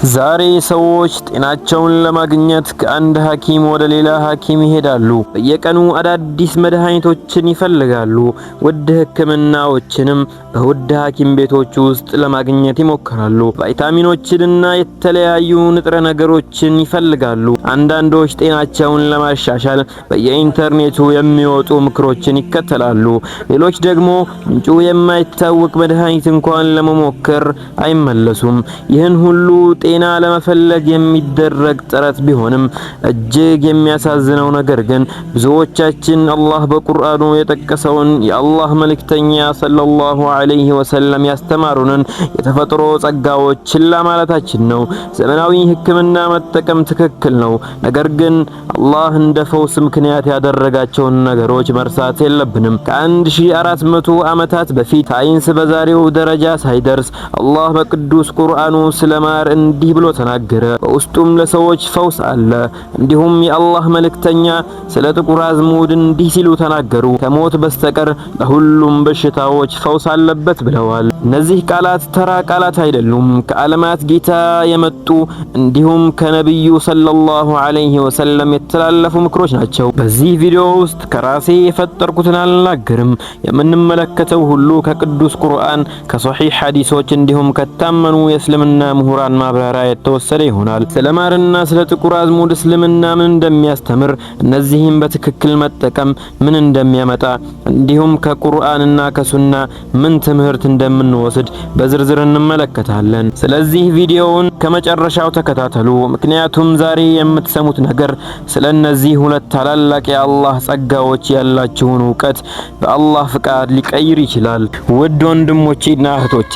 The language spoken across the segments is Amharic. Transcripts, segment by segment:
ዛሬ ሰዎች ጤናቸውን ለማግኘት ከአንድ ሐኪም ወደ ሌላ ሐኪም ይሄዳሉ። በየቀኑ አዳዲስ መድኃኒቶችን ይፈልጋሉ። ውድ ሕክምናዎችንም በውድ ሐኪም ቤቶች ውስጥ ለማግኘት ይሞክራሉ። ቫይታሚኖችንና የተለያዩ ንጥረ ነገሮችን ይፈልጋሉ። አንዳንዶች ጤናቸውን ለማሻሻል በየኢንተርኔቱ የሚወጡ ምክሮችን ይከተላሉ። ሌሎች ደግሞ ምንጩ የማይታወቅ መድኃኒት እንኳን ለመሞከር አይመለሱም። ይህን ሁሉ ጤና ለመፈለግ የሚደረግ ጥረት ቢሆንም እጅግ የሚያሳዝነው ነገር ግን ብዙዎቻችን አላህ በቁርአኑ የጠቀሰውን የአላህ መልእክተኛ ሰለላሁ ዐለይሂ ወሰለም ያስተማሩንን የተፈጥሮ ጸጋዎች ችላ ማለታችን ነው። ዘመናዊ ሕክምና መጠቀም ትክክል ነው፣ ነገር ግን አላህ እንደ ፈውስ ምክንያት ያደረጋቸውን ነገሮች መርሳት የለብንም። ከ1400 ዓመታት በፊት ሳይንስ በዛሬው ደረጃ ሳይደርስ አላህ በቅዱስ ቁርአኑ ስለማር እንዲህ ብሎ ተናገረ። በውስጡም ለሰዎች ፈውስ አለ። እንዲሁም የአላህ መልእክተኛ ስለ ጥቁር አዝሙድ እንዲህ ሲሉ ተናገሩ፣ ከሞት በስተቀር ለሁሉም በሽታዎች ፈውስ አለበት ብለዋል። እነዚህ ቃላት ተራ ቃላት አይደሉም፣ ከዓለማት ጌታ የመጡ እንዲሁም ከነብዩ ሰለላሁ ዐለይሂ ወሰለም የተላለፉ ምክሮች ናቸው። በዚህ ቪዲዮ ውስጥ ከራሴ የፈጠርኩትን አልናገርም። የምንመለከተው ሁሉ ከቅዱስ ቁርአን፣ ከሶሒህ ሐዲሶች እንዲሁም ከታመኑ የእስልምና ምሁራን ማብራሪያ የተወሰደ ይሆናል። ስለ ማርና ስለ ጥቁር አዝሙድ እስልምና ምን እንደሚያስተምር፣ እነዚህም በትክክል መጠቀም ምን እንደሚያመጣ እንዲሁም ከቁርአንና ከሱና ምን ትምህርት እንደምንወስድ በዝርዝር እንመለከታለን። ስለዚህ ቪዲዮውን ከመጨረሻው ተከታተሉ፣ ምክንያቱም ዛሬ የምትሰሙት ነገር ስለ እነዚህ ሁለት ታላላቅ የአላህ ጸጋዎች ያላችሁን እውቀት በአላህ ፍቃድ ሊቀይር ይችላል። ውድ ወንድሞቼና እህቶቼ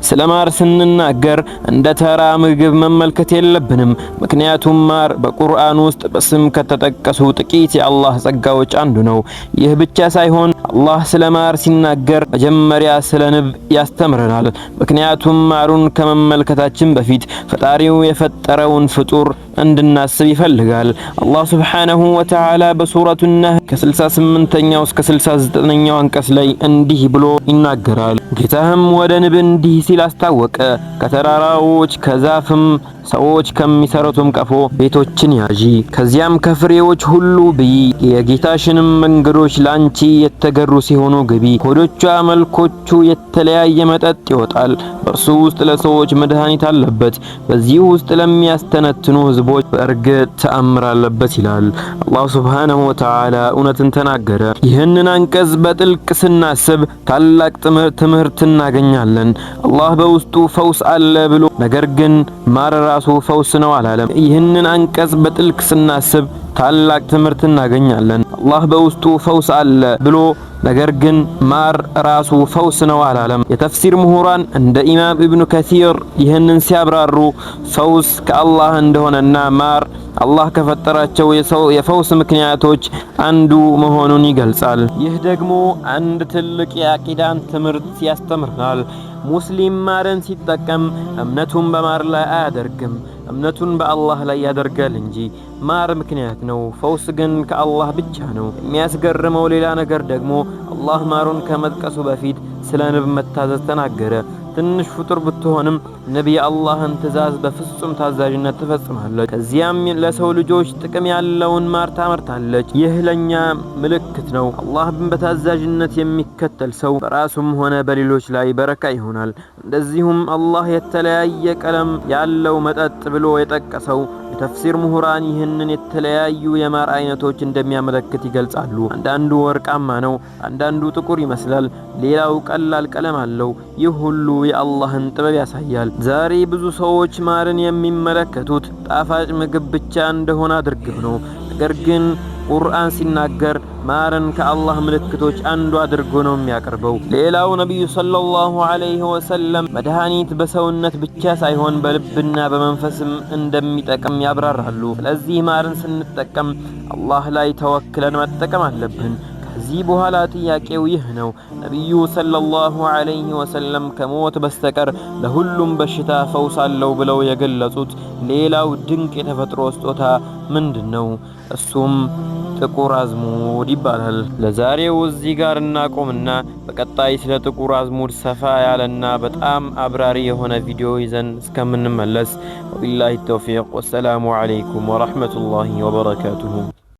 ስለ ማር ስንናገር እንደ ተራ ምግብ መመልከት የለብንም። ምክንያቱም ማር በቁርአን ውስጥ በስም ከተጠቀሱ ጥቂት የአላህ ጸጋዎች አንዱ ነው። ይህ ብቻ ሳይሆን አላህ ስለ ማር ሲናገር መጀመሪያ ስለ ንብ ያስተምረናል። ምክንያቱም ማሩን ከመመልከታችን በፊት ፈጣሪው የፈጠረውን ፍጡር እንድናስብ ይፈልጋል። አላህ ሱብሓነሁ ወተዓላ በሱረቱ ነህል ከ68ኛው እስከ 69ኛው አንቀጽ ላይ እንዲህ ብሎ ይናገራል። ጌታህም ወደ ንብ እንዲህ ሲል አስታወቀ፣ ከተራራዎች ከዛፍም ሰዎች ከሚሰሩትም ቀፎ ቤቶችን ያዢ፣ ከዚያም ከፍሬዎች ሁሉ ብይ፣ የጌታሽንም መንገዶች ላንቺ የተገሩ ሲሆኑ ግቢ። ሆዶቿ መልኮቹ የተለያየ መጠጥ ይወጣል፣ በእርሱ ውስጥ ለሰዎች መድኃኒት አለበት፣ በዚህ ውስጥ ለሚያስተነትኑ ህዝቦች በእርግጥ ተአምር አለበት ይላል። አላህ ሱብሓነሁ ወተዓላ እውነትን ተናገረ። ይህንን አንቀጽ በጥልቅ ስናስብ ታላቅ ትምህርት እናገኛለን። አላህ በውስጡ ፈውስ አለ ብሎ ነገር ግን ማር ራሱ ፈውስ ነው አላለም። ይህንን አንቀጽ በጥልቅ ስናስብ ታላቅ ትምህርት እናገኛለን። አላህ በውስጡ ፈውስ አለ ብሎ ነገር ግን ማር ራሱ ፈውስ ነው አላለም። የተፍሲር ምሁራን እንደ ኢማም ኢብኑ ከሲር ይህንን ሲያብራሩ ፈውስ ከአላህ እንደሆነና ማር አላህ ከፈጠራቸው የፈውስ ምክንያቶች አንዱ መሆኑን ይገልጻል። ይህ ደግሞ አንድ ትልቅ የአቂዳን ትምህርት ያስተምረናል። ሙስሊም ማርን ሲጠቀም እምነቱን በማር ላይ አያደርግም፣ እምነቱን በአላህ ላይ ያደርጋል እንጂ። ማር ምክንያት ነው፣ ፈውስ ግን ከአላህ ብቻ ነው። የሚያስገርመው ሌላ ነገር ደግሞ አላህ ማሩን ከመጥቀሱ በፊት ስለ ንብ መታዘዝ ተናገረ። ትንሽ ፍጡር ብትሆንም ንብ የአላህን ትእዛዝ በፍጹም ታዛዥነት ትፈጽማለች። ከዚያም ለሰው ልጆች ጥቅም ያለውን ማር ታመርታለች። ይህ ለኛ ምልክት ነው። አላህን በታዛዥነት የሚከተል ሰው በራሱም ሆነ በሌሎች ላይ በረካ ይሆናል። እንደዚሁም አላህ የተለያየ ቀለም ያለው መጠጥ ብሎ የጠቀሰው የተፍሲር ምሁራን ይህንን የተለያዩ የማር አይነቶች እንደሚያመለክት ይገልጻሉ። አንዳንዱ ወርቃማ ነው፣ አንዳንዱ ጥቁር ይመስላል፣ ሌላው ቀላል ቀለም አለው። ይህ ሁሉ የአላህን ጥበብ ያሳያል። ዛሬ ብዙ ሰዎች ማርን የሚመለከቱት ጣፋጭ ምግብ ብቻ እንደሆነ አድርገው ነው። ነገር ግን ቁርአን ሲናገር ማርን ከአላህ ምልክቶች አንዱ አድርጎ ነው የሚያቀርበው። ሌላው ነብዩ ሰለላሁ ዐለይሂ ወሰለም መድኃኒት በሰውነት ብቻ ሳይሆን በልብና በመንፈስም እንደሚጠቅም ያብራራሉ። ስለዚህ ማርን ስንጠቀም አላህ ላይ ተወክለን መጠቀም አለብን። ከዚህ በኋላ ጥያቄው ይህ ነው፣ ነብዩ ሰለላሁ ዐለይሂ ወሰለም ከሞት በስተቀር ለሁሉም በሽታ ፈውስ አለው ብለው የገለጹት ሌላው ድንቅ የተፈጥሮ ስጦታ ምንድነው? እሱም ጥቁር አዝሙድ ይባላል። ለዛሬው እዚህ ጋር እናቆምና በቀጣይ ስለ ጥቁር አዝሙድ ሰፋ ያለና በጣም አብራሪ የሆነ ቪዲዮ ይዘን እስከምንመለስ ወቢላሂ ተውፊቅ ወሰላሙ አለይኩም ወራህመቱላሂ ወበረካቱሁ።